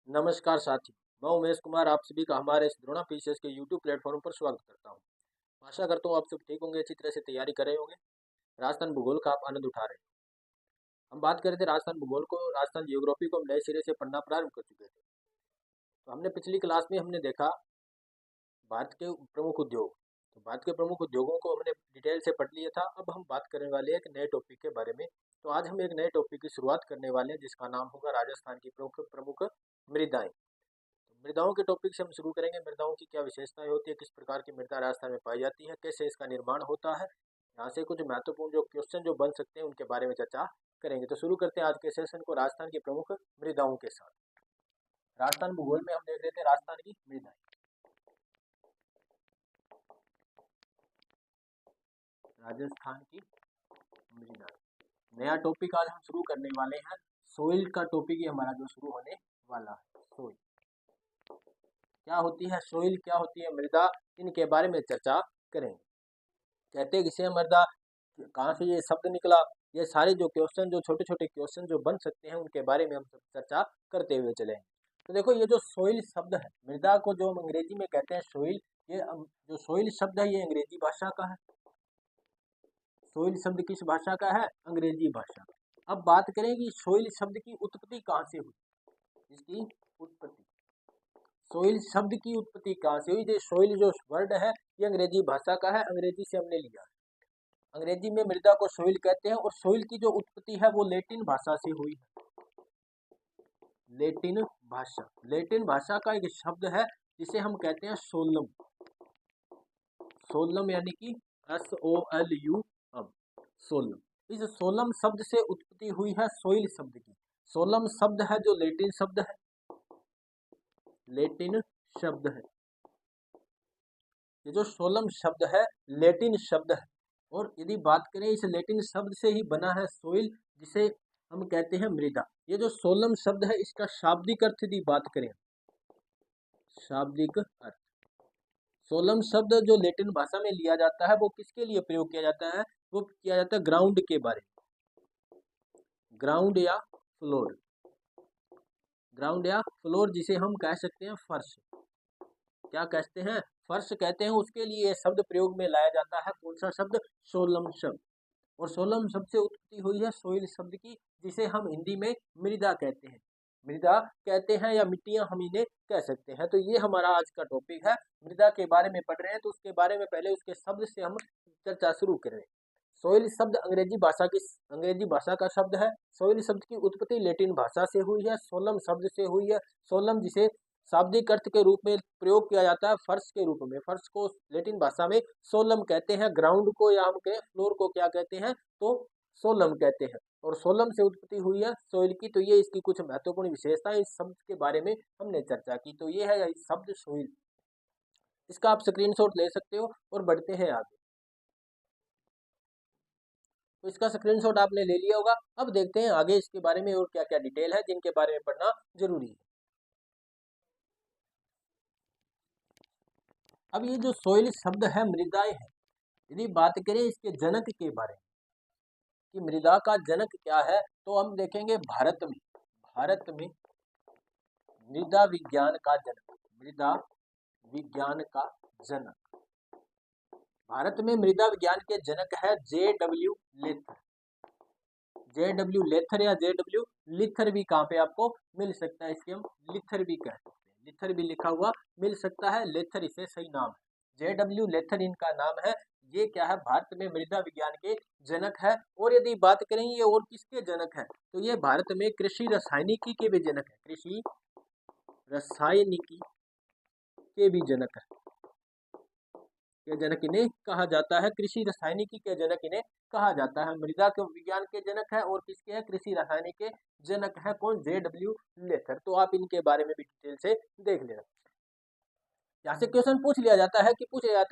नमस्कार साथी, मैं उमेश कुमार आप सभी का हमारे इस द्रोणा पीसीएस के यूट्यूब प्लेटफॉर्म पर स्वागत करता हूं। आशा करता हूं आप सब ठीक होंगे, अच्छी तरह से तैयारी कर रहे होंगे, राजस्थान भूगोल का आप आनंद उठा रहे हैं। हम बात कर रहे थे राजस्थान भूगोल को, राजस्थान जियोग्राफी को हम नए सिरे से पढ़ना प्रारंभ कर चुके थे। तो हमने पिछली क्लास में हमने देखा भारत के प्रमुख उद्योग। तो भारत के प्रमुख उद्योगों को हमने डिटेल से पढ़ लिया था। अब हम बात करने वाले हैं एक नए टॉपिक के बारे में। तो आज हम एक नए टॉपिक की शुरुआत करने वाले हैं जिसका नाम होगा राजस्थान की प्रमुख प्रमुख मृदाएं। मृदाओं के टॉपिक से हम शुरू करेंगे। मृदाओं की क्या विशेषताएं होती है, किस प्रकार की मृदा राजस्थान में पाई जाती है, कैसे इसका निर्माण होता है। यहाँ से कुछ महत्वपूर्ण जो क्वेश्चन जो बन सकते हैं उनके बारे में चर्चा करेंगे। तो शुरू करते हैं आज के सेशन को राजस्थान की प्रमुख मृदाओं के साथ। राजस्थान भूगोल में हम देख रहे थे राजस्थान की मृदाएं। राजस्थान की मृदाएं नया टॉपिक आज हम शुरू करने वाले हैं। सोइल का टॉपिक ही हमारा जो शुरू होने वाला है। सोइल क्या होती है, सोइल क्या होती है, मृदा, इनके बारे में चर्चा करेंगे। कहते हैं किसे मृदा, कहाँ से ये शब्द निकला, ये सारे जो क्वेश्चन, जो छोटे छोटे क्वेश्चन जो बन सकते हैं उनके बारे में हम चर्चा करते हुए चलेंगे। तो देखो, ये जो सोइल शब्द है, मृदा को जो हम अंग्रेजी में कहते हैं सोइल, ये जो सोइल शब्द है ये अंग्रेजी भाषा का है। सोइल शब्द किस भाषा का है? अंग्रेजी भाषा। अब बात करें कि सोइल शब्द की उत्पत्ति कहाँ से हुई। इसकी उत्पत्ति, सोइल शब्द की उत्पत्ति कहाँ से हुई? जो सोइल जो वर्ड है ये अंग्रेजी भाषा का है, अंग्रेजी से हमने लिया है। अंग्रेजी में मृदा को सोइल कहते हैं और सोइल की जो उत्पत्ति है वो लैटिन भाषा से हुई है। लैटिन भाषा, लैटिन भाषा का एक शब्द है जिसे हम कहते हैं सोलम। सोलम यानी कि SOLUM, सोलम। इस सोलम शब्द से उत्पत्ति हुई है सोइल शब्द की। सोलम शब्द है जो लैटिन शब्द है, लैटिन शब्द है। ये जो सोलम शब्द है लैटिन शब्द है, और यदि बात करें इस लैटिन शब्द से ही बना है सोइल, जिसे हम कहते हैं मृदा। ये जो सोलम शब्द है इसका शाब्दिक अर्थ यदि बात करें, शाब्दिक अर्थ, सोलम शब्द जो लैटिन भाषा में लिया जाता है वो किसके लिए प्रयोग किया जाता है? वो किया जाता है ग्राउंड के बारे में, ग्राउंड या फ्लोर, ग्राउंड या फ्लोर जिसे हम कह सकते हैं फर्श। क्या कहते हैं? फर्श कहते हैं। उसके लिए शब्द प्रयोग में लाया जाता है कौन सा शब्द? सोलम शब्द। और सोलम शब्द से उत्पत्ति हुई है सोइल शब्द की, जिसे हम हिंदी में मृदा कहते हैं। मृदा कहते हैं या मिट्टियां हम इन्हें कह सकते हैं। तो ये हमारा आज का टॉपिक है। मृदा के बारे में पढ़ रहे हैं तो उसके बारे में पहले उसके शब्द से हम चर्चा शुरू करें। सोइल शब्द अंग्रेजी भाषा का शब्द है। सोइल शब्द की उत्पत्ति लैटिन भाषा से हुई है, सोलम शब्द से हुई है। सोलम जिसे शाब्दिक अर्थ के रूप में प्रयोग किया जाता है फर्श के रूप में, फर्श को लैटिन भाषा में सोलम कहते हैं। ग्राउंड को या हम कहें फ्लोर को क्या कहते हैं? तो सोलम कहते हैं। और सोलम से उत्पत्ति हुई है सोइल की। तो ये इसकी कुछ महत्वपूर्ण विशेषताएं, इस शब्द के बारे में हमने चर्चा की। तो ये है शब्द सोइल। इसका आप स्क्रीनशॉट ले सकते हो और बढ़ते हैं आगे। तो इसका स्क्रीनशॉट आपने ले लिया होगा। अब देखते हैं आगे इसके बारे में और क्या क्या डिटेल है जिनके बारे में पढ़ना जरूरी है। अब ये जो सोइल शब्द है, मृदाएं है, यदि बात करें इसके जनक के बारे में कि मृदा का जनक क्या है, तो हम देखेंगे भारत में मृदा विज्ञान का जनक, मृदा विज्ञान का जनक, भारत में मृदा विज्ञान के जनक है JW लेथर। JW लेथर या JW लिथर भी कहाँ पे आपको मिल सकता है? इसके हम लिथर भी कह सकते हैं, लिथर भी लिखा हुआ मिल सकता है, लेथर इसे सही नाम है। JW लेथर इनका नाम है। ये क्या है? भारत में मृदा विज्ञान के जनक है। और यदि बात करें ये और किसके जनक है, तो ये भारत में कृषि रसायनिकी के भी जनक है, कृषि रसायनिकी के भी जनक है। के जनक इन्हें कहा जाता है, कृषि रसायनिकी के जनक इन्हें कहा जाता है। मृदा के विज्ञान के जनक है और किसके हैं? कृषि रसायनिक के जनक है। कौन? JW लेथर। तो आप इनके बारे में भी डिटेल से देख लेना। यहाँ से क्वेश्चन पूछ लिया जाता है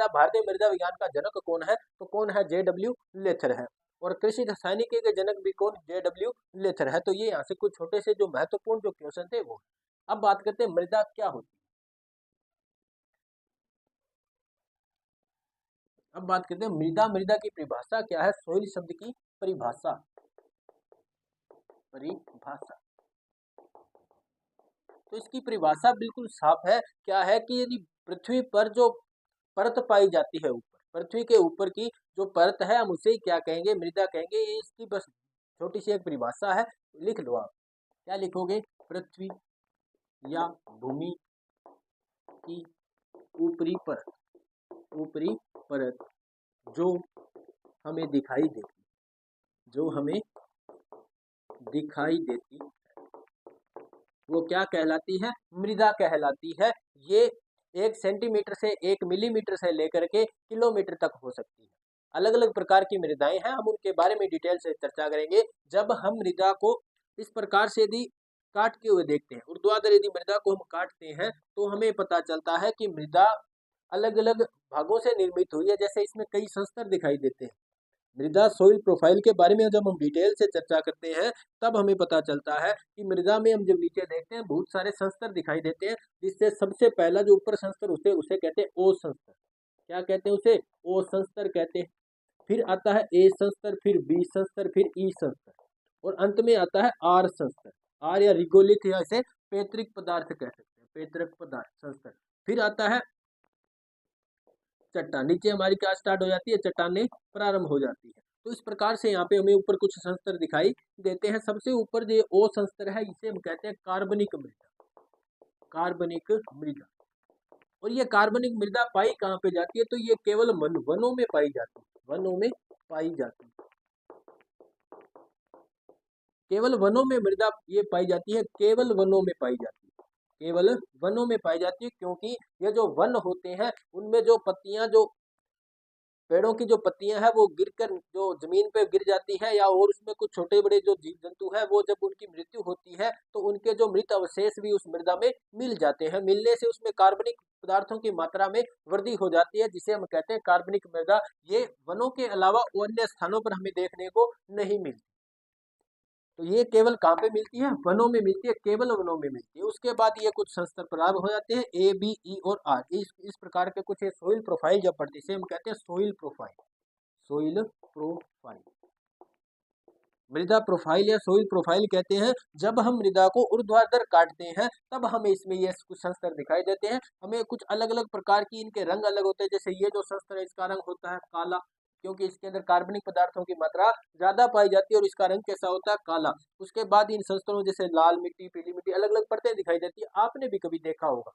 भारतीय मृदा विज्ञान का जनक कौन है, तो कौन है? JW लेथर है। और कृषि रसायनिकी के जनक भी कौन? JW लेथर है। तो ये यहाँ से कुछ छोटे से जो महत्वपूर्ण जो क्वेश्चन थे वो। अब बात करते हैं मृदा क्या होती है। अब बात करते हैं मृदा, मृदा की परिभाषा क्या है? सोइल शब्द की परिभाषा, तो इसकी परिभाषा बिल्कुल साफ है। क्या है कि यदि पृथ्वी पर जो परत पाई जाती है ऊपर, पृथ्वी के ऊपर की जो परत है हम उसे ही क्या कहेंगे, मृदा कहेंगे। ये इसकी बस छोटी सी एक परिभाषा है, लिख लो आप। क्या लिखोगे, पृथ्वी या भूमि की ऊपरी परत, ऊपरी परत जो हमें दिखाई देती, जो हमें दिखाई देती वो क्या कहलाती है, मृदा कहलाती है। ये 1 सेंटीमीटर से 1 मिलीमीटर से लेकर के किलोमीटर तक हो सकती है। अलग अलग प्रकार की मृदाएं हैं, हम उनके बारे में डिटेल से चर्चा करेंगे। जब हम मृदा को इस प्रकार से यदि काटते हुए देखते हैं, ऊर्ध्वाधर यदि मृदा को हम काटते हैं तो हमें पता चलता है कि मृदा अलग अलग भागों से निर्मित हुई है। जैसे इसमें कई संस्तर दिखाई देते हैं। मृदा सोइल प्रोफाइल के बारे में जब हम डिटेल से चर्चा करते हैं तब हमें पता चलता है कि मृदा में हम जब नीचे देखते हैं बहुत सारे संस्तर दिखाई देते हैं, जिससे सबसे पहला जो ऊपर संस्तर उसे कहते हैं ओ संस्तर। क्या कहते हैं उसे, ओ संस्तर कहते हैं। फिर आता है ए संस्तर, फिर बी संस्तर, फिर ई संस्तर और अंत में आता है आर संस्तर। आर या रिगोलिथ या इसे पैतृक पदार्थ कह सकते हैं, पैतृक पदार्थ संस्तर। फिर आता है चट्टान, नीचे हमारी क्या स्टार्ट हो जाती है, चट्टानें प्रारंभ हो जाती है। तो इस प्रकार से यहाँ पे हमें ऊपर कुछ संस्तर दिखाई देते हैं। सबसे ऊपर जो ओ संस्तर है इसे हम कहते हैं कार्बनिक मृदा, कार्बनिक मृदा। और ये कार्बनिक मृदा पाई कहाँ पे जाती है, तो ये केवल वनों में पाई जाती है, वनों में पाई जाती है, केवल वनों में मृदा ये पाई जाती है, केवल वनों में पाई जाती है, केवल वनों में पाई जाती है। क्योंकि ये जो वन होते हैं उनमें जो पत्तियां, जो पेड़ों की जो पत्तियां हैं वो गिरकर जो जमीन पे गिर जाती है, या और उसमें कुछ छोटे बड़े जो जीव जंतु हैं वो जब उनकी मृत्यु होती है तो उनके जो मृत अवशेष भी उस मृदा में मिल जाते हैं। मिलने से उसमें कार्बनिक पदार्थों की मात्रा में वृद्धि हो जाती है, जिसे हम कहते हैं कार्बनिक मृदा। ये वनों के अलावा अन्य स्थानों पर हमें देखने को नहीं मिलती। तो ये केवल कहाँ पे मिलती है, वनों में मिलती है, केवल वनों में मिलती है। उसके बाद ये कुछ संस्तर प्रारंभ हो जाते हैं, ए बी ई और आर। इस प्रकार के कुछ सोइल प्रोफाइल जब पढ़ते हैं, हम कहते हैं सोइल प्रोफाइल, सोइल प्रोफाइल, मृदा प्रोफाइल या सोइल प्रोफाइल कहते हैं। जब हम मृदा को ऊर्ध्वाधर काटते हैं तब हमें इसमें ये कुछ संस्तर दिखाई देते हैं। हमें कुछ अलग अलग प्रकार की इनके रंग अलग होते हैं। जैसे ये जो संस्तर है इसका रंग होता है काला, क्योंकि इसके अंदर कार्बनिक पदार्थों की मात्रा ज्यादा पाई जाती है और इसका रंग कैसा होता है, काला। उसके बाद इन संस्तरों जैसे लाल मिट्टी, पीली मिट्टी, अलग अलग परतें दिखाई देती है। आपने भी कभी देखा होगा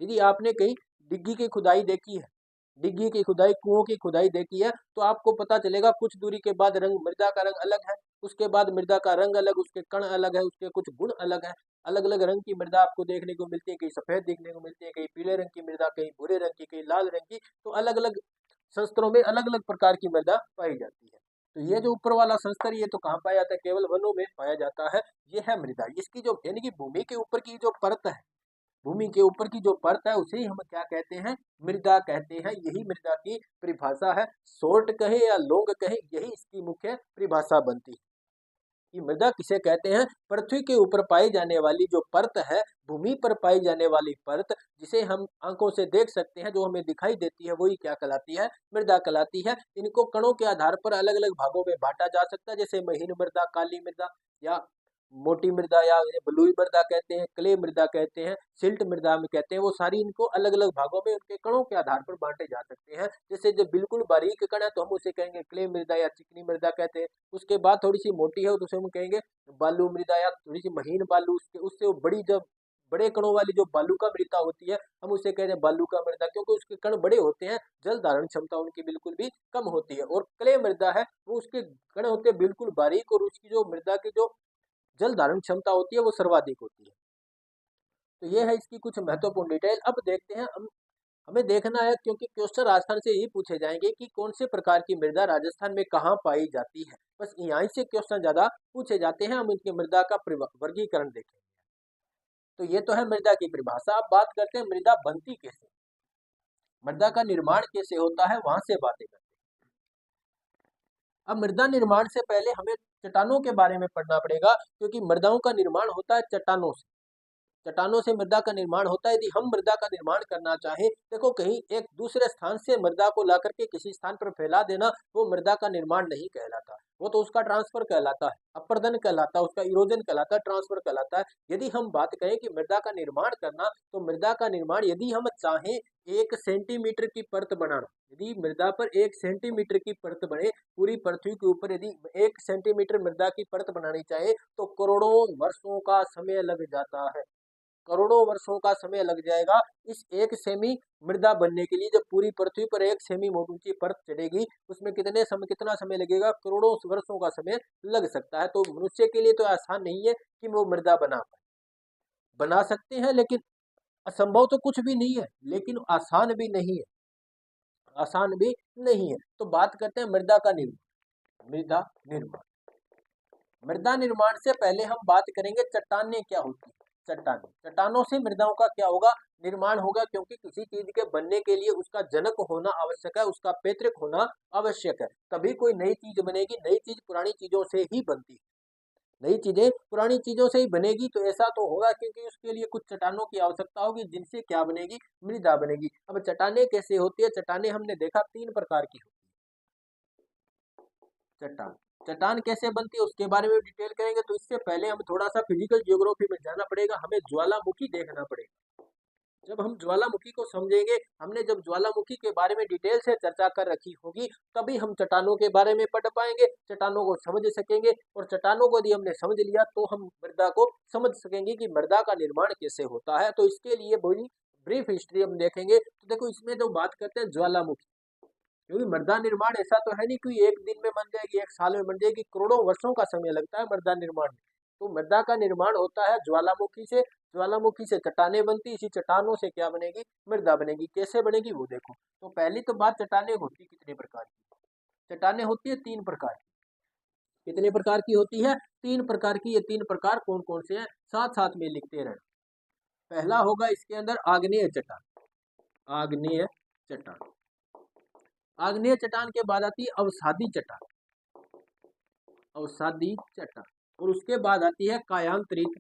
यदि आपने कहीं डिग्गी की खुदाई देखी है, डिग्गी की खुदाई, कुओं की खुदाई देखी है, तो आपको पता चलेगा कुछ दूरी के बाद रंग, मृदा का रंग अलग है, उसके बाद मृदा का रंग अलग, उसके कण अलग है, उसके कुछ गुण अलग है। अलग अलग रंग की मृदा आपको देखने को मिलती है, कहीं सफेद देखने को मिलती है, कहीं पीले रंग की मृदा, कहीं भूरे रंग की, कहीं लाल रंग की। तो अलग अलग संस्तरों में अलग अलग प्रकार की मृदा पाई जाती है। तो ये जो ऊपर वाला संस्तर, ये तो कहाँ पाया जाता है, केवल वनों में पाया जाता है। ये है मृदा। इसकी जो यानी कि भूमि के ऊपर की जो परत है, भूमि के ऊपर की जो परत है उसे ही हम क्या कहते हैं, मृदा कहते हैं। यही मृदा की परिभाषा है। शॉर्ट कहे या लॉन्ग कहे, यही इसकी मुख्य परिभाषा बनती है कि मृदा किसे कहते हैं। पृथ्वी के ऊपर पाई जाने वाली जो परत है, भूमि पर पाई जाने वाली परत, जिसे हम आंखों से देख सकते हैं, जो हमें दिखाई देती है, वही क्या कहलाती है, मृदा कहलाती है। इनको कणों के आधार पर अलग अलग भागों में बांटा जा सकता है, जैसे महीन मृदा, काली मृदा, या मोटी मृदा, या बलुई मृदा कहते हैं, क्ले मृदा कहते हैं, सिल्ट मृदा में कहते हैं। वो सारी इनको अलग अलग भागों में उनके कणों के आधार पर बांटे जा सकते हैं। जैसे जो बिल्कुल बारीक कण है तो हम उसे कहेंगे क्ले मृदा या चिकनी मृदा कहते हैं। उसके बाद थोड़ी सी मोटी है तो उसे हम कहेंगे बालू मृदा, या थोड़ी सी महीन बालू, उससे वो बड़ी, जब बड़े कणों वाली जो बालू का मृदा होती है हम उसे कहते हैं बालू का मृदा, क्योंकि उसके कण बड़े होते हैं, जल धारण क्षमता उनकी बिल्कुल भी कम होती है। और क्ले मृदा है वो उसके कण होते हैं बिल्कुल बारीक, और उसकी जो मृदा की जो जल धारण क्षमता होती है वो सर्वाधिक होती है। तो ये है इसकी कुछ महत्वपूर्ण डिटेल। अब देखते हैं, हमें देखना है, क्योंकि क्वेश्चन राजस्थान से यही पूछे जाएंगे कि कौन से प्रकार की मृदा राजस्थान में कहाँ पाई जाती है। बस यहीं से क्वेश्चन ज्यादा पूछे जाते हैं। हम इनके मृदा का वर्गीकरण देखेंगे। तो ये तो है मृदा की परिभाषा। अब बात करते हैं मृदा बनती कैसे, मृदा का निर्माण कैसे होता है, वहां से बातें करते हैं। अब मृदा निर्माण से पहले हमें चट्टानों के बारे में पढ़ना पड़ेगा, क्योंकि मृदाओं का निर्माण होता है चट्टानों से। चट्टानों से मृदा का निर्माण होता है। यदि हम मृदा का निर्माण करना चाहें, देखो कहीं एक दूसरे स्थान से मृदा को ला करके किसी स्थान पर फैला देना, वो मृदा का निर्माण नहीं कहलाता, वो तो उसका ट्रांसफर कहलाता है, अपरदन कहलाता है, उसका इरोजन कहलाता है, ट्रांसफर कहलाता है। यदि हम बात करें कि मृदा का निर्माण करना, तो मृदा का निर्माण यदि हम चाहें 1 सेंटीमीटर की परत बनाना, यदि मृदा पर 1 सेंटीमीटर की परत बने, पूरी पृथ्वी के ऊपर यदि 1 सेंटीमीटर मृदा की परत बनानी चाहे तो करोड़ों वर्षों का समय लग जाता है, करोड़ों वर्षों का समय लग जाएगा इस 1 सेमी मृदा बनने के लिए। जब पूरी पृथ्वी पर 1 सेमी ऊंची परत चढ़ेगी, उसमें कितना समय लगेगा, करोड़ों वर्षों का समय लग सकता है। तो मनुष्य के लिए तो आसान नहीं है कि वो मृदा बना पाए, बना सकते हैं लेकिन असंभव तो कुछ भी नहीं है, लेकिन आसान भी नहीं है, आसान भी नहीं है। तो बात करते हैं मृदा का निर्माण। मृदा निर्माण, मृदा निर्माण से पहले हम बात करेंगे चट्टानें क्या होती है। चट्टानों से मृदाओं का क्या होगा, निर्माण होगा, क्योंकि किसी चीज के बनने के लिए उसका जनक होना आवश्यक है, उसका पैतृक होना आवश्यक है, तभी कोई नई चीज बनेगी। नई चीज पुरानी चीजों से ही बनती है, नई चीजें पुरानी चीजों से ही बनेगी। तो ऐसा तो होगा क्योंकि उसके लिए कुछ चट्टानों की आवश्यकता होगी, जिनसे क्या बनेगी, मृदा बनेगी। अब चट्टानें कैसे होती है, चट्टानें हमने देखा 3 प्रकार की होती है। चट्टान कैसे बनती है उसके बारे में डिटेल करेंगे। तो इससे पहले हम थोड़ा सा फिजिकल ज्योग्राफी में जाना पड़ेगा, हमें ज्वालामुखी देखना पड़ेगा। जब हम ज्वालामुखी को समझेंगे, हमने जब ज्वालामुखी के बारे में डिटेल से चर्चा कर रखी होगी, तभी हम चट्टानों के बारे में पढ़ पाएंगे, चट्टानों को समझ सकेंगे। और चट्टानों को यदि हमने समझ लिया तो हम मृदा को समझ सकेंगे कि मृदा का निर्माण कैसे होता है। तो इसके लिए बड़ी ब्रीफ हिस्ट्री हम देखेंगे। तो देखो इसमें जो बात करते हैं ज्वालामुखी, क्योंकि मृदा निर्माण ऐसा तो है नहीं कि एक दिन में बन जाएगी, एक साल में बन जाएगी, करोड़ों वर्षों का समय लगता है मृदा निर्माण में। तो मृदा का निर्माण होता है ज्वालामुखी से, ज्वालामुखी से चट्टानें बनती, इसी चट्टानों से क्या बनेगी, मृदा बनेगी। कैसे बनेगी वो देखो। तो पहली तो बात, चट्टानें होती कितने प्रकार की, चट्टानें होती है 3 प्रकार की। कितने प्रकार की होती है, 3 प्रकार की। ये 3 प्रकार कौन कौन से हैं, साथ साथ में लिखते रहना। पहला होगा इसके अंदर आग्नेय चट्टान, आग्नेय चट्टान। आग्नेय चट्टान के बाद आती है अवसादी चट्टान, अवसादी चट्टान। और उसके बाद आती है कायांतरित,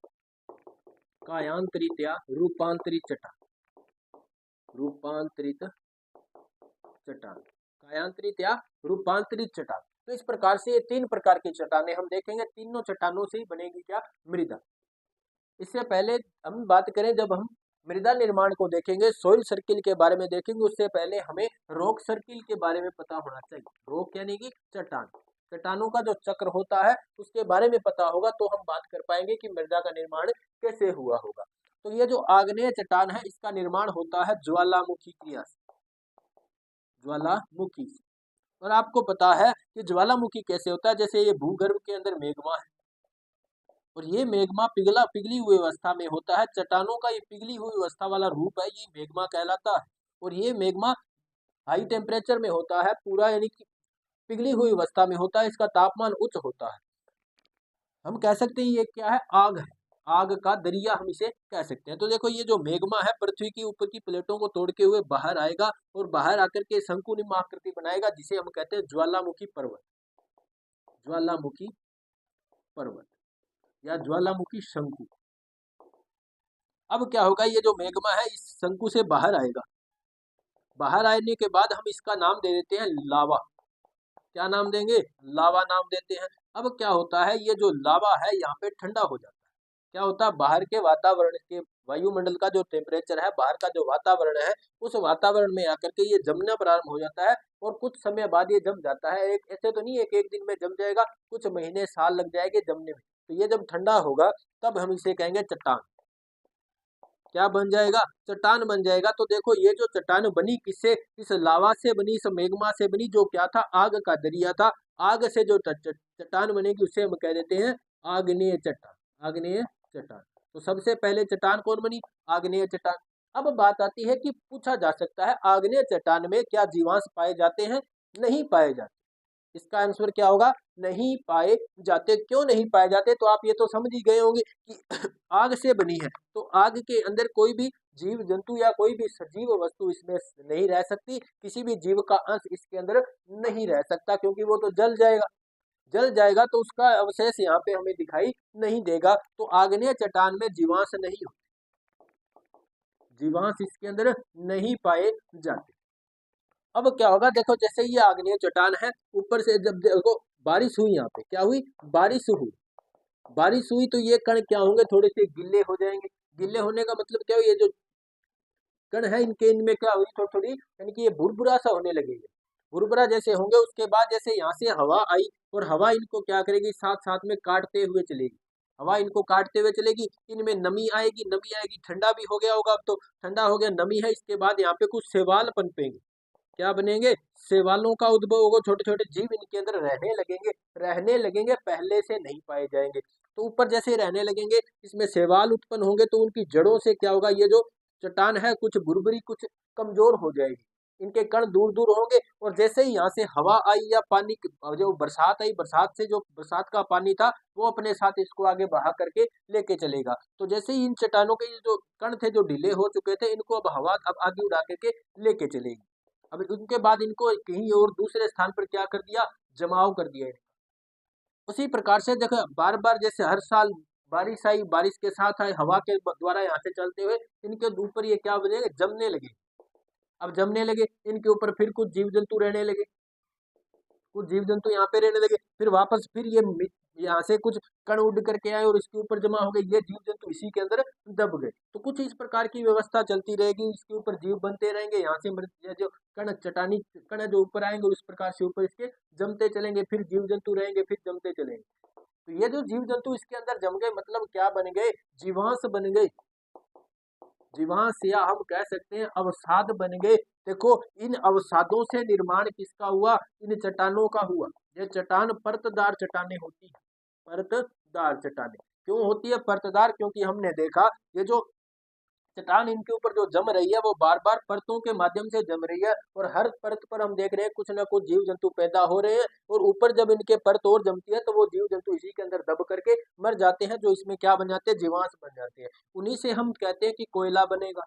कायांतरित या रूपांतरित चट्टान, रूपांतरित चट्टान, कायांतरित या रूपांतरित चट्टान। तो इस प्रकार से ये 3 प्रकार की चट्टानें हम देखेंगे। तीनों चट्टानों से ही बनेगी क्या, मृदा। इससे पहले हम बात करें, जब हम मृदा निर्माण को देखेंगे, सोइल सर्किल के बारे में देखेंगे, उससे पहले हमें रॉक सर्किल के बारे में पता होना चाहिए। रॉक यानी कि चट्टान, चट्टानों का जो चक्र होता है उसके बारे में पता होगा, तो हम बात कर पाएंगे कि मृदा का निर्माण कैसे हुआ होगा। तो ये जो आग्नेय चट्टान है, इसका निर्माण होता है ज्वालामुखी क्रिया से, ज्वालामुखी से। और आपको पता है कि ज्वालामुखी कैसे होता है, जैसे ये भूगर्भ के अंदर मेग्मा है, और ये मेग्मा पिघली हुई अवस्था में होता है। चट्टानों का ये पिघली हुई अवस्था वाला रूप है, ये मेग्मा कहलाता है। और ये मेग्मा हाई टेम्परेचर में होता है पूरा, यानी कि पिघली हुई अवस्था में होता है, इसका तापमान उच्च होता है। हम कह सकते हैं ये क्या है, आग है, आग का दरिया हम इसे कह सकते हैं। तो देखो ये जो मेग्मा है, पृथ्वी की ऊपर की प्लेटों को तोड़ के हुए बाहर आएगा, और बाहर आकर के शंकुनिम आकृति बनाएगा, जिसे हम कहते हैं ज्वालामुखी पर्वत, ज्वालामुखी पर्वत या ज्वालामुखी शंकु। अब क्या होगा, ये जो मेग्मा है इस शंकु से बाहर आएगा, बाहर आने के बाद हम इसका नाम दे देते हैं लावा। क्या नाम देंगे, लावा नाम देते हैं। अब क्या होता है, ये जो लावा है यहाँ पे ठंडा हो जाता है। क्या होता है, बाहर के वातावरण के, वायुमंडल का जो टेम्परेचर है, बाहर का जो वातावरण है, उस वातावरण में आकर के ये जमना प्रारंभ हो जाता है, और कुछ समय बाद ये जम जाता है। एक ऐसे तो नहीं है कि एक दिन में जम जाएगा, कुछ महीने साल लग जाएंगे जमने में। तो ये जब ठंडा होगा तब हम इसे कहेंगे चट्टान। क्या बन जाएगा, चट्टान बन जाएगा। तो देखो ये जो चट्टान बनी किससे, इस लावा से बनी, इस मेग्मा से बनी, जो क्या था, आग का दरिया था। आग से जो चट्टान बनेगी उसे हम कह देते हैं आग्नेय चट्टान, आग्नेय चट्टान। तो सबसे पहले चट्टान कौन बनी, आग्नेय चट्टान। अब बात आती है कि पूछा जा सकता है आग्नेय चट्टान में क्या जीवांश पाए जाते हैं, नहीं पाए जाते। इसका आंसर क्या होगा, नहीं पाए जाते। क्यों नहीं पाए जाते, तो आप ये तो समझ ही गए होंगे कि आग से बनी है, तो आग के अंदर कोई भी जीव जंतु या कोई भी सजीव वस्तु इसमें नहीं रह सकती, किसी भी जीव का अंश इसके अंदर नहीं रह सकता, क्योंकि वो तो जल जाएगा, जल जाएगा तो उसका अवशेष यहाँ पे हमें दिखाई नहीं देगा। तो आग्नेय चट्टान में जीवांश नहीं होते, जीवांश इसके अंदर नहीं पाए जाते। अब क्या होगा, देखो जैसे ये आग्नेय चट्टान है, ऊपर से जब देखो बारिश हुई, यहाँ पे क्या हुई, बारिश हुई, बारिश हुई तो ये कण क्या होंगे, थोड़े से गिल्ले हो जाएंगे। गिल्ले होने का मतलब क्या हुआ, ये जो कण है इनके इनमें क्या हुई, थोड़ी थोड़ी यानी कि ये भुरभुरा सा होने लगेगा। भुरभुरा जैसे होंगे, उसके बाद जैसे यहाँ से हवा आई और हवा इनको क्या करेगी, साथ साथ में काटते हुए चलेगी। हवा इनको काटते हुए चलेगी, इनमें नमी आएगी, नमी आएगी, ठंडा भी हो गया होगा, अब तो ठंडा हो गया, नमी है, इसके बाद यहाँ पे कुछ शैवाल पनपेंगे। क्या बनेंगे, शैवालों का उद्भव होगा, छोटे छोटे जीव इनके अंदर रहने लगेंगे। रहने लगेंगे, पहले से नहीं पाए जाएंगे। तो ऊपर जैसे रहने लगेंगे, इसमें शैवाल उत्पन्न होंगे, तो उनकी जड़ों से क्या होगा, ये जो चट्टान है कुछ भुरभुरी, कुछ कमजोर हो जाएगी। इनके कण दूर दूर होंगे, और जैसे ही यहाँ से हवा आई या पानी जो बरसात आई, बरसात से जो बरसात का पानी था वो अपने साथ इसको आगे बहा करके लेके चलेगा। तो जैसे ही इन चट्टानों के ये जो कण थे जो ढीले हो चुके थे, इनको अब हवा अब आगे उड़ा करके लेके चलेगी। अब उनके बाद इनको कहीं और दूसरे स्थान पर क्या कर दिया, जमाव कर दिया। उसी प्रकार से देखो बार बार जैसे हर साल बारिश आई, बारिश के साथ आई, हवा के द्वारा यहाँ से चलते हुए इनके ऊपर ये क्या बनेंगे, जमने लगे। अब जमने लगे, इनके ऊपर फिर कुछ जीव जंतु रहने लगे, कुछ जीव जंतु यहाँ पे रहने लगे, फिर वापस फिर ये यहाँ से कुछ कण उड़ करके आए और इसके ऊपर जमा हो गए, ये जीव जंतु इसी के अंदर दब गए। तो कुछ इस प्रकार की व्यवस्था चलती रहेगी, इसके ऊपर जीव बनते रहेंगे, यहाँ से ये जो कण चटानी कण है जो ऊपर आएंगे, उस प्रकार से ऊपर इसके जमते चलेंगे, फिर जीव जंतु रहेंगे, फिर जमते चलेंगे। तो ये जो जीव जंतु इसके अंदर जम गए, मतलब क्या बन गए, जीवांश बन गए। जीवांश या हम कह सकते हैं अवसाद बन गए। देखो इन अवसादों से निर्माण किसका हुआ, इन चट्टानों का हुआ। ये चट्टान परतदार चट्टानें होती है, परतदार चट्टानें क्यों होती है परतदार, क्योंकि हमने देखा ये जो चट्टान इनके ऊपर जो जम रही है वो बार बार परतों के माध्यम से जम रही है, और हर परत पर हम देख रहे हैं कुछ ना कुछ जीव जंतु पैदा हो रहे हैं, और ऊपर जब इनके परत और जमती है तो वो जीव जंतु इसी के अंदर दब करके मर जाते हैं, जो इसमें क्या बन जाते हैं, जीवांश बन जाते हैं। उन्हीं से हम कहते हैं कि कोयला बनेगा,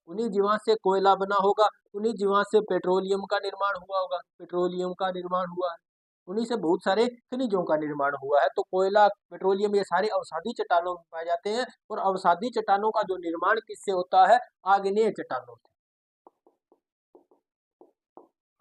उन्हीं जीवांश से कोयला बना होगा, उन्हीं जीवांश से पेट्रोलियम का निर्माण हुआ होगा, पेट्रोलियम का निर्माण हुआ है, उन्हीं से बहुत सारे खनिजों का निर्माण हुआ है। तो कोयला, पेट्रोलियम, ये सारे अवसादी चट्टानों में पाए जाते हैं, और अवसादी चट्टानों का जो निर्माण किससे होता है, आग्नेय चट्टानों से।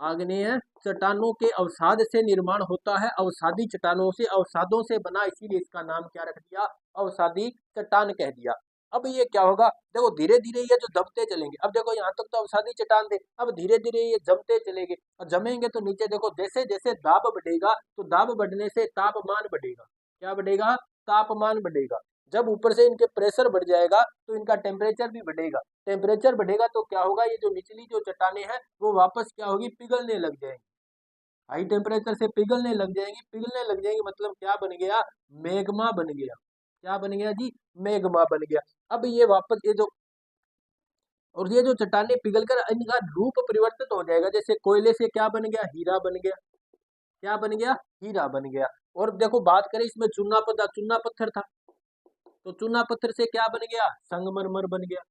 आग्नेय चट्टानों के अवसाद से निर्माण होता है, अवसादी चट्टानों से, अवसादों से बना, इसीलिए इसका नाम क्या रख दिया, अवसादी चट्टान कह दिया। अब ये क्या होगा, देखो धीरे धीरे ये जो दबते चलेंगे, अब देखो यहाँ तक तो अवसादी चट्टान थे, अब धीरे धीरे ये जमते चलेंगे, और जमेंगे तो नीचे देखो जैसे जैसे दाब बढ़ेगा, तो दाब बढ़ने से तापमान बढ़ेगा। क्या बढ़ेगा, तापमान बढ़ेगा। जब ऊपर से इनके प्रेशर बढ़ जाएगा तो इनका टेम्परेचर भी बढ़ेगा। टेम्परेचर बढ़ेगा तो क्या होगा, ये जो निचली जो चट्टानें हैं वो वापस क्या होगी, पिघलने लग जाएंगी। हाई टेम्परेचर से पिघलने लग जाएंगी, पिघलने लग जाएंगी मतलब क्या बन गया, मैग्मा बन गया। क्या बन गया जी, मैग्मा बन गया। अब ये वापस ये जो, और ये जो चट्टानें पिघलकर इनका रूप परिवर्तित हो जाएगा, जैसे कोयले से क्या बन गया, हीरा बन गया। क्या बन गया, हीरा बन गया। और देखो बात करें इसमें चूना पत्थर था, तो चूना पत्थर से क्या बन गया, संगमरमर बन गया,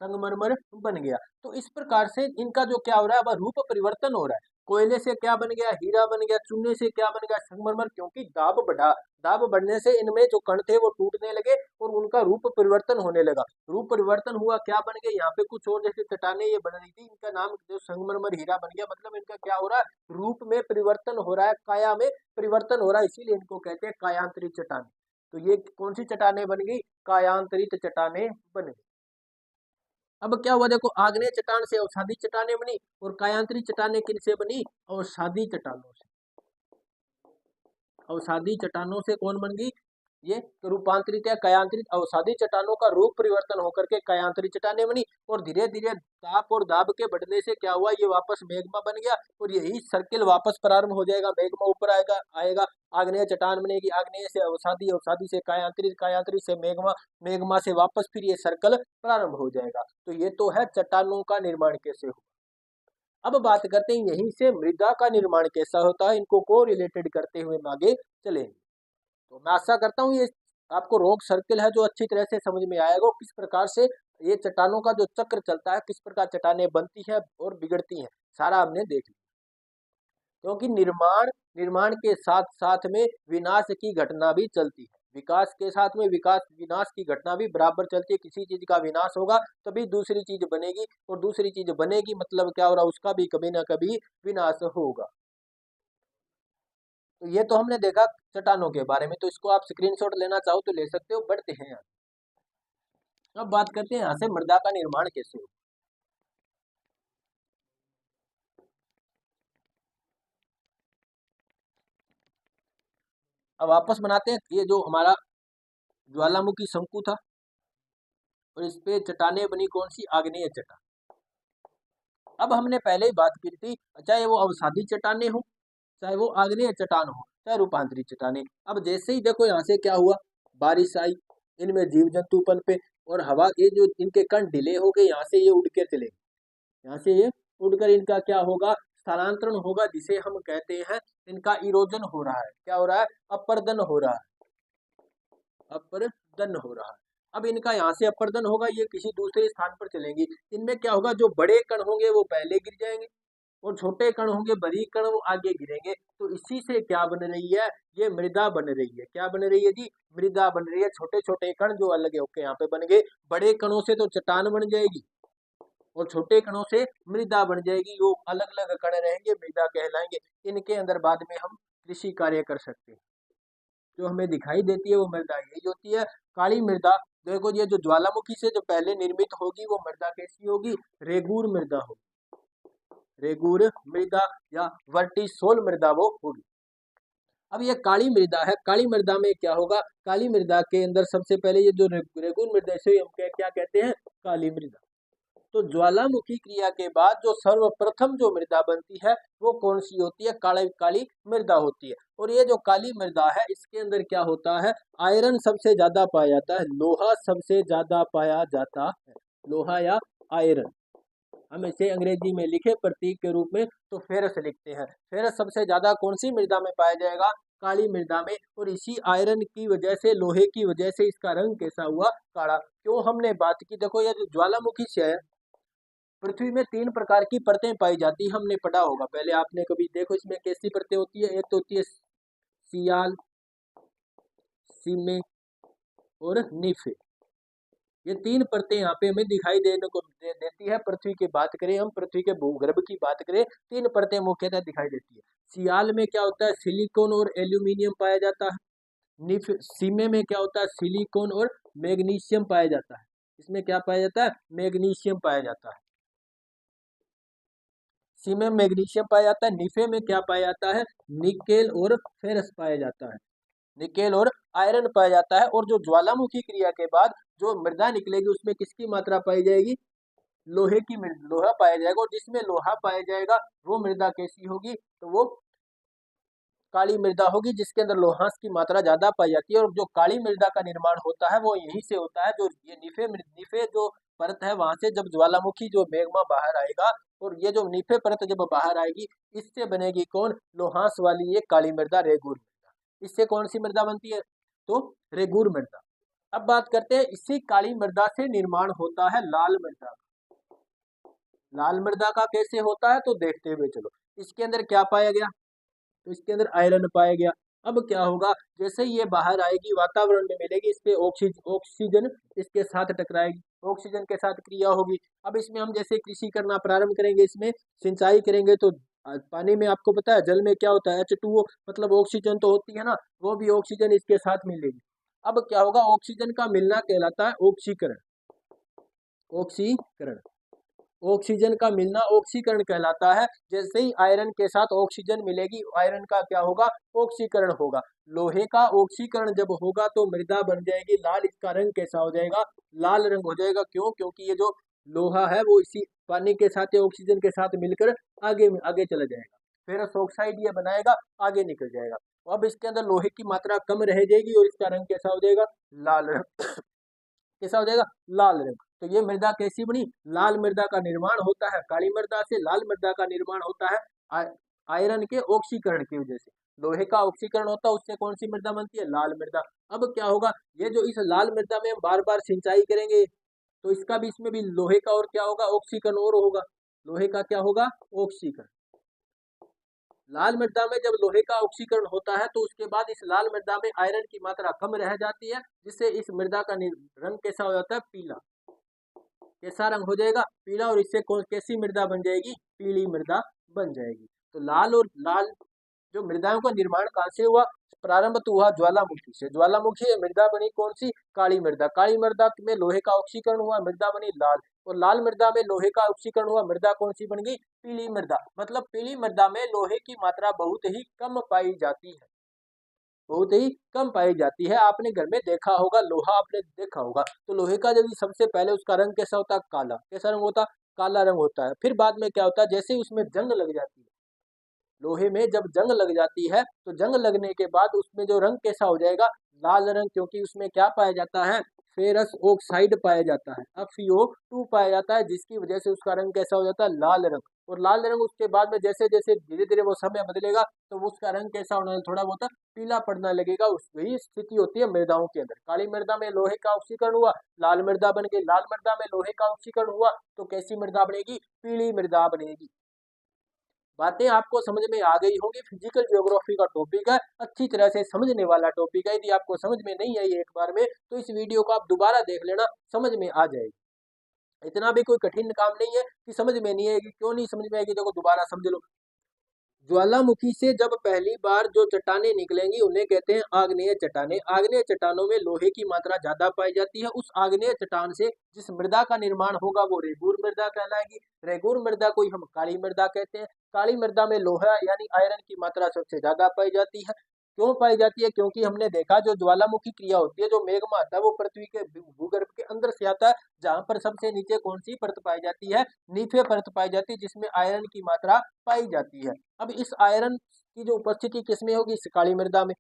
संगमरमर बन गया। तो इस प्रकार से इनका जो क्या हो रहा है, वह रूप परिवर्तन हो रहा है। कोयले से क्या बन गया, हीरा बन गया, चूने से क्या बन गया, संगमरमर, क्योंकि दाब बढ़ा। दाब बढ़ने से इनमें जो कण थे वो टूटने लगे और उनका रूप परिवर्तन होने लगा। रूप परिवर्तन हुआ, क्या बन गया, यहाँ पे कुछ और जैसे चट्टानें ये बन रही थी, इनका नाम जो संगमरमर हीरा बन गया, मतलब इनका क्या हो रहा है, रूप में परिवर्तन हो रहा है, काया में परिवर्तन हो रहा है, इसीलिए इनको कहते हैं कायांतरित चट्टाने। तो ये कौन सी चट्टाने बन गई, कायांतरित चट्टाने बन गई। अब क्या हुआ, देखो आग्नेय चट्टान से अवसादी चट्टानें बनी, और कायांतरित चट्टानें किनसे बनी, अवसादी चट्टानों से। अवसादी चट्टानों से कौन बन गई, ये रूपांतरित या कायांतरित अवसादी चट्टानों का रूप परिवर्तन होकर के कायांतरित चट्टानें बनी, और धीरे धीरे ताप और दाब के बढ़ने से क्या हुआ, ये वापस मेग्मा बन गया, और यही सर्किल वापस प्रारंभ हो जाएगा। मेग्मा ऊपर आएगा आएगा आग्नेय चट्टान बनेगी, आग्नेय से अवसादी, अवसादी से कायांतरित, कायांतरित से मेग्मा, मेग्मा से वापस फिर ये सर्कल प्रारंभ हो जाएगा। तो ये तो है चट्टानों का निर्माण कैसे हुआ। अब बात करते हैं यहीं से मृदा का निर्माण कैसा होता है, इनको को रिलेटेड करते हुए हम आगे चलेंगे। तो मैं आशा करता हूँ ये आपको रॉक सर्किल है जो अच्छी तरह से समझ में आएगा, किस प्रकार से ये चट्टानों का जो चक्र चलता है, किस प्रकार चट्टानें बनती है और बिगड़ती हैं, सारा हमने देख लिया। क्योंकि निर्माण निर्माण के साथ साथ में विनाश की घटना भी चलती है। विकास के साथ में विकास विनाश की घटना भी बराबर चलती है। किसी चीज का विनाश होगा तभी दूसरी चीज बनेगी, और दूसरी चीज बनेगी मतलब क्या हो रहा है, उसका भी कभी ना कभी विनाश होगा। तो ये तो हमने देखा चट्टानों के बारे में, तो इसको आप स्क्रीनशॉट लेना चाहो तो ले सकते हो। बढ़ते हैं यहाँ। अब बात करते हैं यहाँ से मृदा का निर्माण कैसे हो। अब वापस बनाते हैं। ये जो हमारा ज्वालामुखी शंकु था, और इस पे चट्टाने बनी कौन सी, आग्नेय चट्टान। अब हमने पहले ही बात की थी, चाहे वो अवसादी चट्टाने हो, चाहे वो आग्नेय चट्टान हो, चाहे रूपांतरित चट्टाने। अब जैसे ही देखो यहाँ से क्या हुआ, बारिश आई, इनमें जीव जंतु पनपे, और हवा ये जो इनके कण ढीले हो गए, यहाँ से ये उड़ के चले, यहाँ से ये उड़कर इनका क्या होगा, स्थानांतरण होगा, जिसे हम कहते हैं इनका इरोजन हो रहा है। क्या हो रहा है, अपर्दन हो रहा है, अपर्दन हो रहा है। अब इनका यहाँ से अपर्दन होगा, ये किसी दूसरे स्थान पर चलेंगी। इनमें क्या होगा, जो बड़े कण होंगे वो पहले गिर जाएंगे, और छोटे कण होंगे, बरीक कण, वो आगे गिरेंगे। तो इसी से क्या बन रही है, ये मृदा बन रही है। क्या बन रही है जी, मृदा बन रही है। छोटे छोटे कण जो अलग होके यहाँ पे बन गए, बड़े कणों से तो चट्टान बन जाएगी, और छोटे कणों से मृदा बन जाएगी। वो अलग अलग कण रहेंगे, मृदा कहलाएंगे। इनके अंदर बाद में हम कृषि कार्य कर सकते हैं। जो हमें दिखाई देती है वो मृदा यही होती है, काली मृदा। देखो ये जो ज्वालामुखी से जो पहले निर्मित होगी वो मृदा कैसी होगी, रेगूर मृदा होगी, रेगूर मृदा या वर्टिसोल मृदा वो होगी। अब ये काली मृदा है, काली मृदा में क्या होगा, काली मृदा के अंदर सबसे पहले ये जो रेगूर मृदा, इसे हम क्या कहते हैं, काली मृदा। तो ज्वालामुखी क्रिया के बाद जो सर्वप्रथम जो मृदा बनती है वो कौन सी होती है, काली काली मृदा होती है। और ये जो काली मृदा है, इसके अंदर क्या होता है, आयरन सबसे ज्यादा पाया जाता है, लोहा सबसे ज्यादा पाया जाता है, लोहा या आयरन। हम इसे अंग्रेजी में लिखे प्रतीक के रूप में तो फेरस लिखते हैं। फेरस सबसे ज्यादा कौन सी मृदा में पाया जाएगा, काली मृदा में। और इसी आयरन की वजह से, लोहे की वजह से इसका रंग कैसा हुआ, काला। क्यों हमने बात की, देखो ये जो ज्वालामुखी से है, पृथ्वी में 3 प्रकार की परतें पाई जाती, हमने पढ़ा होगा पहले, आपने कभी देखो इसमें कैसी परतें होती है। एक तो होती है सियाल, सीमे और निफे। ये 3 परतें यहाँ पे हमें दिखाई देने को देती है। पृथ्वी की बात करें, हम पृथ्वी के भूगर्भ की बात करें, 3 परतें मुख्यतः दिखाई देती है। सियाल में क्या होता है, सिलिकॉन और एल्यूमिनियम पाया जाता है। निफ सीमे में क्या होता है, सिलिकॉन और मैग्नीशियम पाया जाता है। इसमें क्या पाया जाता है, मैग्नीशियम पाया जाता है। सी में मैग्नीशियम पाया जाता है। निफे में क्या पाया जाता है, निकेल और फेरस पाया जाता है, निकेल और आयरन पाया जाता है। और जो ज्वालामुखी क्रिया के बाद जो मृदा निकलेगी उसमें किसकी मात्रा पाई जाएगी, लोहे की लोहा पाया जाएगा। और जिसमें लोहा पाया जाएगा वो मृदा कैसी होगी, तो वो काली मृदा होगी, जिसके अंदर लोहांश की मात्रा ज्यादा पाई जाती है। और जो काली मृदा का निर्माण होता है वो यहीं से होता है, जो ये निफे जो परत है वहां से जब ज्वालामुखी जो मैग्मा बाहर आएगा, और ये जो निफे परत जब बाहर आएगी, इससे बनेगी कौन, लोहांश वाली ये काली मृदा, रेगूर मृदा। इससे कौन सी मृदा बनती है, तो रेगूर मृदा। अब बात करते हैं, इसी काली मृदा से निर्माण होता है लाल मृदा। लाल मृदा का कैसे होता है, तो देखते हुए चलो। इसके अंदर क्या पाया गया, तो इसके अंदर आयरन पाया गया। अब क्या होगा, जैसे ही ये बाहर आएगी वातावरण में मिलेगी, इस पे ऑक्सीजन इसके साथ टकराएगी, ऑक्सीजन के साथ क्रिया होगी। अब इसमें हम जैसे कृषि करना प्रारंभ करेंगे, इसमें सिंचाई करेंगे, तो पानी में आपको पता है जल में क्या होता है, H2O, मतलब ऑक्सीजन तो होती है ना, वो भी ऑक्सीजन इसके साथ मिलेगी। अब क्या होगा, ऑक्सीजन का मिलना कहलाता है ऑक्सीकरण, ऑक्सीकरण, ऑक्सीजन का मिलना ऑक्सीकरण कहलाता है। जैसे ही आयरन के साथ ऑक्सीजन मिलेगी, आयरन का क्या होगा, ऑक्सीकरण होगा। लोहे का ऑक्सीकरण जब होगा तो मृदा बन जाएगी लाल। इसका रंग कैसा हो जाएगा, लाल रंग हो जाएगा। क्यों, क्योंकि ये जो लोहा है वो इसी पानी के साथ या ऑक्सीजन के साथ मिलकर आगे आगे चला जाएगा, फेरस ऑक्साइड ये बनाएगा, आगे निकल जाएगा। अब इसके अंदर लोहे की मात्रा कम रह जाएगी और इसका रंग कैसा हो जाएगा, लाल रंग। कैसा हो जाएगा, लाल रंग। तो ये मृदा कैसी बनी, लाल मृदा का निर्माण होता है, काली मृदा से लाल मृदा का निर्माण होता है आयरन के ऑक्सीकरण की वजह से। लोहे का ऑक्सीकरण होता है, उससे कौन सी मृदा बनती है, लाल मृदा। अब क्या होगा, ये जो इस लाल मृदा में हम बार बार सिंचाई करेंगे, तो इसका भी, इसमें भी लोहे का और क्या होगा, ऑक्सीकरण और होगा। लोहे का क्या होगा, ऑक्सीकरण। लाल मृदा में जब लोहे का ऑक्सीकरण होता है तो उसके बाद इस लाल मृदा में आयरन की मात्रा कम रह जाती है, जिससे इस मृदा का रंग कैसा हो जाता है, पीला। कैसा रंग हो जाएगा, पीला। और इससे कैसी मृदा बन जाएगी, पीली मृदा बन जाएगी। तो लाल और लाल जो मृदाओं का निर्माण कहाँ से हुआ, प्रारंभ तो हुआ ज्वालामुखी से। ज्वालामुखी मृदा बनी कौन सी, काली मृदा। काली मृदा में लोहे का ऑक्सीकरण हुआ, मृदा बनी लाल। और लाल मृदा में लोहे का ऑक्सीकरण हुआ, मृदा कौन सी बन गई, पीली मृदा। मतलब पीली मृदा में लोहे की मात्रा बहुत ही कम पाई जाती है, बहुत ही कम पाई जाती है। आपने घर में देखा होगा, लोहा आपने देखा होगा, तो लोहे का जब सबसे पहले उसका रंग कैसा होता है, काला। कैसा रंग होता, काला रंग होता है। फिर बाद में क्या होता है, जैसे ही उसमें जंग लग जाती है, लोहे में जब जंग लग जाती है तो जंग लगने के बाद उसमें जो रंग कैसा हो जाएगा, लाल रंग। क्योंकि उसमें क्या पाया जाता है, फेरस ऑक्साइड पाया जाता है, FeO2 पाया जाता है, जिसकी वजह से उसका रंग कैसा हो जाता है, लाल रंग। और लाल रंग उसके बाद में जैसे जैसे धीरे धीरे वो समय बदलेगा तो उसका रंग कैसा होना, थोड़ा बहुत पीला पड़ना लगेगा। उस वही स्थिति होती है मृदाओं के अंदर। काली मृदा में लोहे का ऑक्सीकरण हुआ, लाल मृदा बन गई। लाल मृदा में लोहे का ऑक्सीकरण हुआ तो कैसी मृदा बनेगी, पीली मृदा बनेगी। बातें आपको समझ में आ गई होंगी। फिजिकल ज्योग्राफी का टॉपिक है, अच्छी तरह से समझने वाला टॉपिक है। यदि आपको समझ में नहीं आई एक बार में तो इस वीडियो को आप दोबारा देख लेना, समझ में आ जाएगी। इतना भी कोई कठिन काम नहीं है कि समझ में नहीं आएगी। क्यों नहीं समझ में आएगी, देखो दोबारा समझ लो। ज्वालामुखी से जब पहली बार जो चट्टानें निकलेंगी उन्हें कहते हैं आग्नेय चट्टानें। आग्नेय चट्टानों में लोहे की मात्रा ज्यादा पाई जाती है। उस आग्नेय चट्टान से जिस मृदा का निर्माण होगा वो रेगूर मृदा कहलाएगी। रेगूर मृदा को ही हम काली मृदा कहते हैं। काली मृदा में लोहा यानी आयरन की मात्रा सबसे ज्यादा पाई जाती है। क्यों पाई जाती है, क्योंकि हमने देखा जो ज्वालामुखी क्रिया होती है, जो मेघमा आता है वो पृथ्वी के भूगर्भ के अंदर से आता है, जहां पर सबसे नीचे कौन सी परत पाई जाती है, नीचे परत पाई जाती है, जिसमें आयरन की मात्रा पाई जाती है। अब इस आयरन की जो उपस्थिति किसमें होगी, इस काली मृदा में।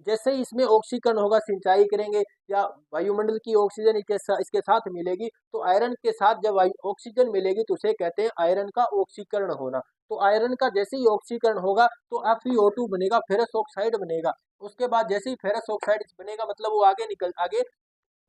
जैसे ही इसमें ऑक्सीकरण होगा, सिंचाई करेंगे या वायुमंडल की ऑक्सीजन इसके साथ मिलेगी, तो आयरन के साथ जब ऑक्सीजन मिलेगी तो उसे कहते हैं आयरन का ऑक्सीकरण होना। तो आयरन का जैसे ही ऑक्सीकरण होगा तो FeO2 बनेगा, फेरस ऑक्साइड बनेगा। उसके बाद जैसे ही फेरस ऑक्साइड बनेगा मतलब वो आगे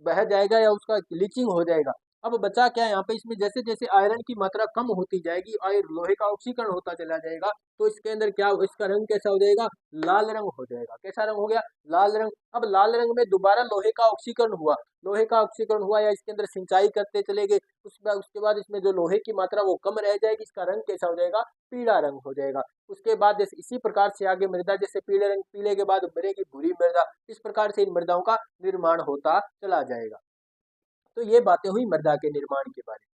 बह जाएगा या उसका लीचिंग हो जाएगा। अब बचा क्या यहाँ पे, इसमें जैसे जैसे आयरन की मात्रा कम होती जाएगी और लोहे का ऑक्सीकरण होता चला जाएगा तो इसके अंदर क्या, इसका रंग कैसा हो जाएगा, लाल रंग हो जाएगा। कैसा रंग हो गया, लाल रंग। अब लाल रंग में दोबारा लोहे का ऑक्सीकरण हुआ, लोहे का ऑक्सीकरण हुआ या इसके अंदर सिंचाई करते चले गए, उसके बाद इसमें जो लोहे की मात्रा वो कम रह जाएगी, इसका रंग कैसा हो जाएगा, पीला रंग हो जाएगा। उसके बाद जैसे इसी प्रकार से आगे मृदा, जैसे पीले रंग, पीले के बाद बनेगी भूरी मृदा। इस प्रकार से इन मृदाओं का निर्माण होता चला जाएगा। तो ये बातें हुई मृदा के निर्माण के बारे में।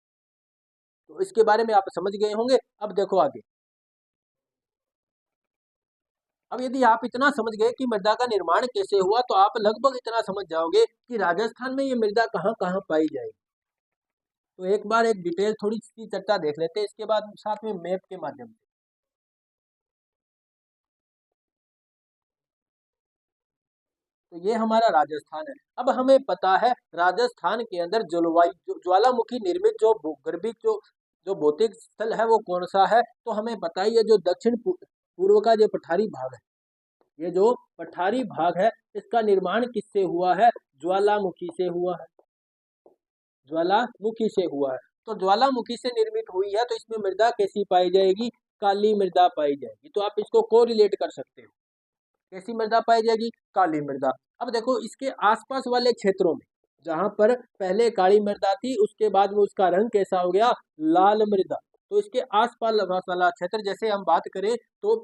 तो इसके बारे में आप समझ गए होंगे। अब देखो आगे। अब यदि आप इतना समझ गए कि मृदा का निर्माण कैसे हुआ तो आप लगभग इतना समझ जाओगे कि राजस्थान में ये मृदा कहाँ कहाँ पाई जाएगी। तो एक बार एक डिटेल थोड़ी सी चर्चा देख लेते हैं, इसके बाद साथ में मैप के माध्यम से। तो ये हमारा राजस्थान है। अब हमें पता है राजस्थान के अंदर जलवायु ज्वालामुखी निर्मित जो भूगर्भिक जो जो भौतिक स्थल है वो कौन सा है, तो हमें पता ही है जो दक्षिण पूर्व का जो पठारी भाग है, ये जो पठारी भाग है इसका निर्माण किससे हुआ है, ज्वालामुखी से हुआ है। ज्वालामुखी से हुआ है। तो ज्वालामुखी से निर्मित हुई है तो इसमें मृदा कैसी पाई जाएगी, काली मृदा पाई जाएगी। तो आप इसको कोरिलेट कर सकते हो, कैसी मृदा पाई जाएगी, काली मृदा। अब देखो इसके आसपास वाले क्षेत्रों में जहां पर पहले काली मृदा थी उसके बाद में उसका रंग कैसा हो गया, लाल मृदा। तो इसके आसपास वाला क्षेत्र, जैसे हम बात करें तो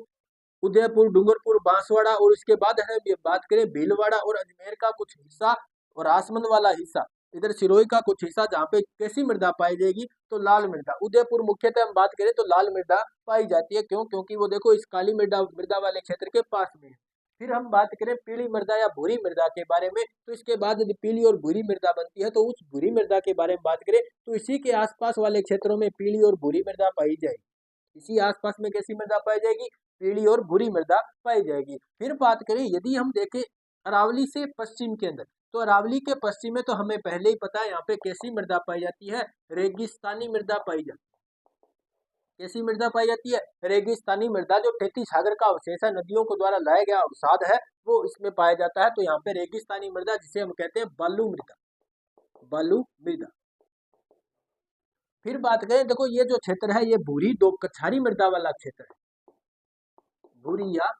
उदयपुर, डूंगरपुर, बांसवाड़ा, और इसके बाद है बात करें भीलवाड़ा और अजमेर का कुछ हिस्सा और आसमंद वाला हिस्सा, इधर सिरोही का कुछ हिस्सा, जहाँ पे कैसी मृदा पाई जाएगी, तो लाल मृदा। उदयपुर मुख्यतः हम बात करें तो लाल मृदा पाई जाती है। क्यों, क्योंकि वो देखो इस काली मृदा मृदा वाले क्षेत्र के पास में है। फिर हम बात करें पीली मृदा या भूरी मृदा के बारे में, तो इसके बाद यदि पीली और भूरी मृदा बनती है तो उस भूरी मृदा के बारे में बात करें तो इसी के आसपास वाले क्षेत्रों में पीली और भूरी मृदा पाई जाएगी। इसी आसपास में कैसी मृदा पाई जाएगी, पीली और भूरी मृदा पाई जाएगी। फिर बात करें यदि हम देखें अरावली से पश्चिम के अंदर, तो अरावली के पश्चिम में तो हमें पहले ही पता है यहाँ पे कैसी मृदा पाई जाती है, रेगिस्तानी मृदा पाई जाती है। कैसी मृदा पाई जाती है, रेगिस्तानी मृदा। जो 33 सागर का अवशेष है, नदियों को द्वारा लाया गया अवसाद है, वो इसमें पाया जाता है। तो यहाँ पे रेगिस्तानी मृदा जिसे हम कहते हैं बालू मृदा, बालू मृदा। फिर बात करें, देखो ये जो क्षेत्र है ये भूरी दो कछारी मृदा वाला क्षेत्र है। भूरी या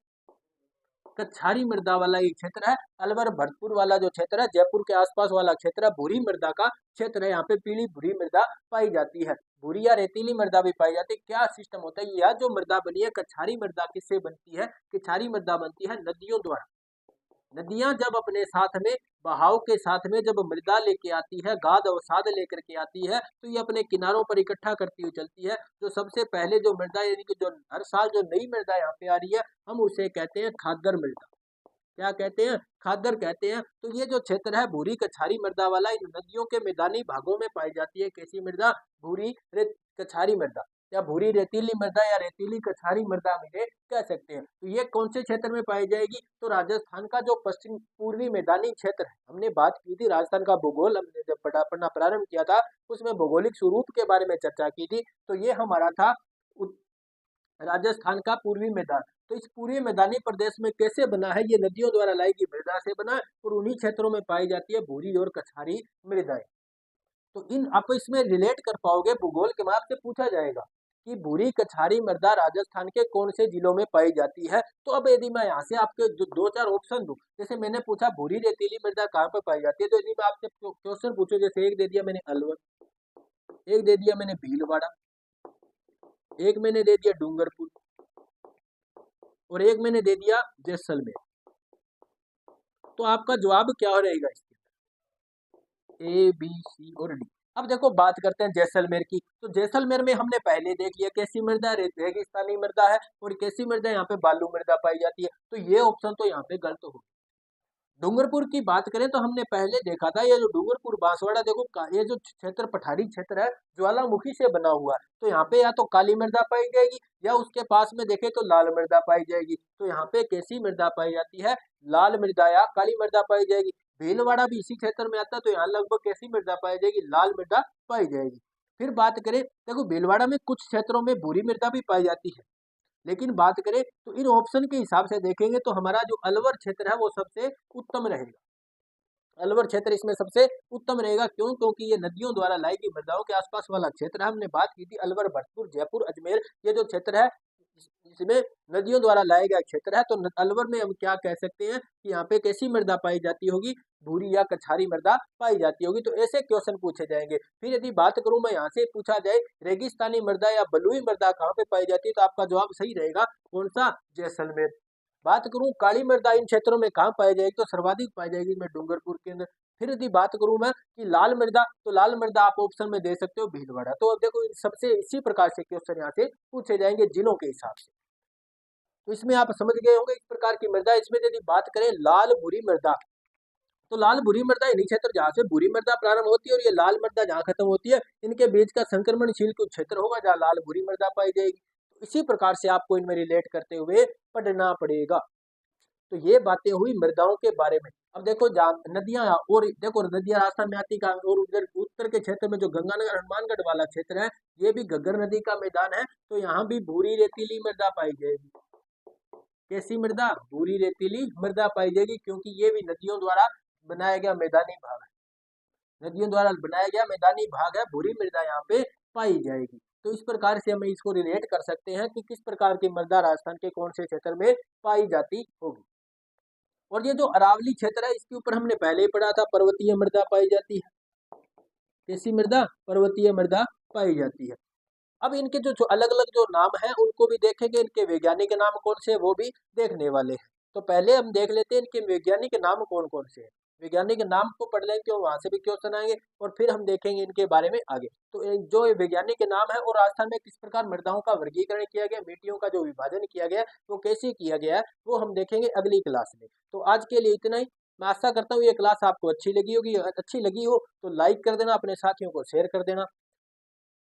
कछारी मृदा वाला ये क्षेत्र है। अलवर भरतपुर वाला जो क्षेत्र है, जयपुर के आसपास वाला क्षेत्र है, भूरी मृदा का क्षेत्र है। यहाँ पे पीली भूरी मृदा पाई जाती है। भूरी या रेतीली मृदा भी पाई जाती है। क्या सिस्टम होता है, यह जो मृदा बनी है कछारी मृदा किससे बनती है? कछारी मृदा बनती है नदियों द्वारा। नदियां जब अपने साथ में बहाव के साथ में जब मृदा लेके आती है, गाद और साद लेकर के आती है, तो ये अपने किनारों पर इकट्ठा करती हुई चलती है। जो सबसे पहले जो मृदा यानी कि जो हर साल जो नई मृदा यहाँ पे आ रही है, हम उसे कहते हैं खादर मृदा। क्या कहते हैं? खादर कहते हैं। तो ये जो क्षेत्र है भूरी कछारी मृदा वाला, इन नदियों के मैदानी भागों में पाई जाती है। कैसी मृदा? भूरी कछारी मृदा या भूरी रेतीली मृदा या रेतीली कछारी मृदा हम इन्हें कह सकते हैं। तो ये कौन से क्षेत्र में पाई जाएगी? तो राजस्थान का जो पश्चिम पूर्वी मैदानी क्षेत्र है। हमने बात की थी राजस्थान का भूगोल, हमने जब पढ़ना प्रारंभ किया था उसमें भौगोलिक स्वरूप के बारे में चर्चा की थी। तो ये हमारा था राजस्थान का पूर्वी मैदान। तो इस पूर्वी मैदानी प्रदेश में कैसे बना है? ये नदियों द्वारा लाई गई मृदा से बना है और उन्हीं क्षेत्रों में पाई जाती है भूरी और कछारी मृदाएं। तो इन आप इसमें रिलेट कर पाओगे, भूगोल के माप से पूछा जाएगा कि भूरी कछारी मृदा राजस्थान के कौन से जिलों में पाई जाती है। तो अब यदि मैं यहाँ से आपके जो 2-4 ऑप्शन दूं, जैसे मैंने पूछा भूरी रेतीली मृदा कहाँ पर पाई जाती है, तो यदि मैं आपसे क्वेश्चन पूछूं, जैसे एक दे दिया मैंने अलवर, एक दे दिया मैंने भीलवाड़ा, एक मैंने दे दिया डूंगरपुर और एक मैंने दे दिया जैसलमेर, तो आपका जवाब क्या रहेगा इसके? ए, बी, सी और डी। अब देखो बात करते हैं जैसलमेर की। तो जैसलमेर में हमने पहले देख लिया कैसी मृदा, रेगिस्तानी मृदा है और कैसी मृदा यहाँ पे बालू मृदा पाई जाती है। तो ये ऑप्शन तो यहाँ पे गलत हो। डूंगरपुर की बात करें तो हमने पहले देखा था, ये जो डूंगरपुर बांसवाड़ा देखो ये जो क्षेत्र पठारी क्षेत्र है ज्वालामुखी से बना हुआ है। तो यहाँ पे या तो काली मृदा पाई जाएगी या उसके पास में देखे तो लाल मृदा पाई जाएगी। तो यहाँ पे कैसी मृदा पाई जाती है? लाल मृदा या काली मृदा पाई जाएगी। भीलवाड़ा भी इसी क्षेत्र में आता है, तो यहाँ लगभग कैसी मृदा पाई जाएगी? लाल मृदा पाई जाएगी। फिर बात करें, देखो भीलवाड़ा में कुछ क्षेत्रों में भूरी मृदा भी पाई जाती है, लेकिन बात करें तो इन ऑप्शन के हिसाब से देखेंगे तो हमारा जो अलवर क्षेत्र है वो सबसे उत्तम रहेगा। अलवर क्षेत्र इसमें सबसे उत्तम रहेगा। क्यों? क्योंकि ये नदियों द्वारा लाई गई मृदाओं के आसपास वाला क्षेत्र है। हमने बात की थी अलवर, भरतपुर, जयपुर, अजमेर, ये जो क्षेत्र है इसमें नदियों द्वारा लाया गया क्षेत्र है। तो अलवर में हम क्या कह सकते हैं कि यहाँ पे कैसी मृदा पाई जाती होगी? भूरी या कछारी मृदा पाई जाती होगी। तो ऐसे क्वेश्चन पूछे जाएंगे। फिर यदि बात करूं मैं यहाँ से पूछा जाए रेगिस्तानी मृदा या बलुई मृदा कहाँ पे पाई जाती है, तो आपका जवाब सही रहेगा कौन सा? जैसलमेर। बात करूं काली मृदा इन क्षेत्रों में कहाँ पाई जाएगी, तो सर्वाधिक पाई जाएगी मैं डूंगरपुर के अंदर। फिर यदि बात करूं मैं कि लाल मृदा, तो लाल मृदा आप ऑप्शन में दे सकते हो भीलवाड़ा। तो अब देखो सबसे इसी प्रकार से क्वेश्चन यहाँ से पूछे जाएंगे जिलों के हिसाब से। तो इसमें आप समझ गए होंगे इस प्रकार की मृदा। इसमें यदि बात करें लाल भूरी मृदा, तो लाल भूरी मृदा इन्हीं क्षेत्र जहाँ से भूरी मृदा प्रारंभ होती है और ये लाल मृदा जहाँ खत्म होती है, इनके बीच का संक्रमणशील कुछ क्षेत्र होगा जहाँ लाल भूरी मृदा पाई जाएगी। तो इसी प्रकार से आपको इनमें रिलेट करते हुए पढ़ना पड़ेगा। तो ये बातें हुई मृदाओं के बारे में। अब देखो नदियां, और देखो नदियां राजस्थान में आती का, और उधर उत्तर के क्षेत्र में जो गंगानगर हनुमानगढ़ वाला क्षेत्र है, ये भी घग्गर नदी का मैदान है। तो यहाँ भी भूरी रेतीली मृदा पाई जाएगी। कैसी मृदा? भूरी रेतीली मृदा पाई जाएगी, क्योंकि ये भी नदियों द्वारा बनाया गया मैदानी भाग है। नदियों द्वारा बनाया गया मैदानी भाग है, भूरी मृदा यहाँ पे पाई जाएगी। तो इस प्रकार से हम इसको रिलेट कर सकते हैं कि किस प्रकार की मृदा राजस्थान के कौन से क्षेत्र में पाई जाती होगी। और ये जो अरावली क्षेत्र है इसके ऊपर हमने पहले ही पढ़ा था, पर्वतीय मृदा पाई जाती है। कैसी मृदा? पर्वतीय मृदा पाई जाती है। अब इनके जो अलग अलग जो नाम है उनको भी देखेंगे, इनके वैज्ञानिक नाम कौन से है वो भी देखने वाले हैं। तो पहले हम देख लेते हैं इनके वैज्ञानिक नाम कौन कौन से हैं। वैज्ञानिक नाम को पढ़ लेंगे और वहां से भी क्वेश्चन आएंगे और फिर हम देखेंगे इनके बारे में आगे। तो जो वैज्ञानिक नाम है और राजस्थान में किस प्रकार मृदाओं का वर्गीकरण किया गया, मिट्टियों का जो विभाजन किया गया वो कैसे किया गया है, वो हम देखेंगे अगली क्लास में। तो आज के लिए इतना ही। मैं आशा करता हूँ ये क्लास आपको अच्छी लगी होगी। अच्छी लगी हो तो लाइक कर देना, अपने साथियों को शेयर कर देना।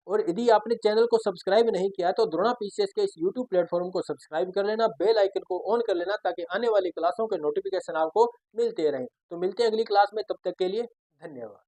और यदि आपने चैनल को सब्सक्राइब नहीं किया तो द्रोणा पीसीएस के इस यूट्यूब प्लेटफॉर्म को सब्सक्राइब कर लेना, बेल आइकन को ऑन कर लेना, ताकि आने वाली क्लासों के नोटिफिकेशन आपको मिलते रहें। तो मिलते हैं अगली क्लास में, तब तक के लिए धन्यवाद।